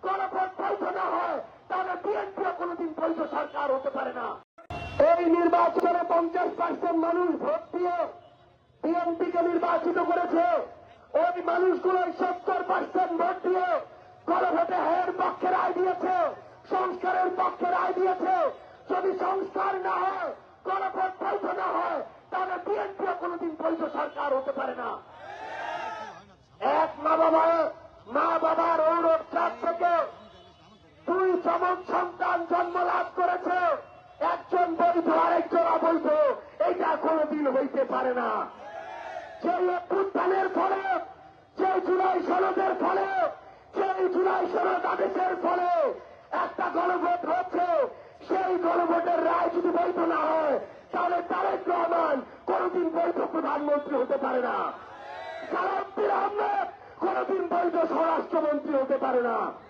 গণভোট বৈধ না হয় তাহলে বিএনপিও কোনদিন বৈধ সরকার হতে পারে না। এই নির্বাচনে 50% মানুষ ভোট দিয়ে বিএনপিকে নির্বাচিত করেছে। ওই মানুষগুলো 70% ভোট দিয়ে গণভোটে হ্যাঁ পক্ষে রায় দিয়েছে, সংস্কারের পক্ষে রায় দিয়েছে। যদি সংস্কার না হয়, গণভোট বৈধ না হয়, তাহলে বিএনপিও কোনদিন বৈধ সরকার হতে পারে না। এক মা বাবার ঔরব চাপ থেকে 2 চমক সন্তান জন্ম লাভ করেছে, একজন বৈধ আরেকজন অবৈধ, এটা কোনদিন হইতে পারে না। সেই অভ্যুত্থানের ফলে, যে জুলাই সনদের ফলে, সেই জুলাই সনদ আদেশের ফলে একটা গণভোট হচ্ছে। সেই গণভোটের রায় যদি বৈধ না হয়, তাহলে তারেক রহমান কোনদিন বৈধ প্রধানমন্ত্রী হতে পারে না। সালাউদ্দিন আহমেদ কোনদিন বৈধ স্বরাষ্ট্রমন্ত্রী হতে পারে না।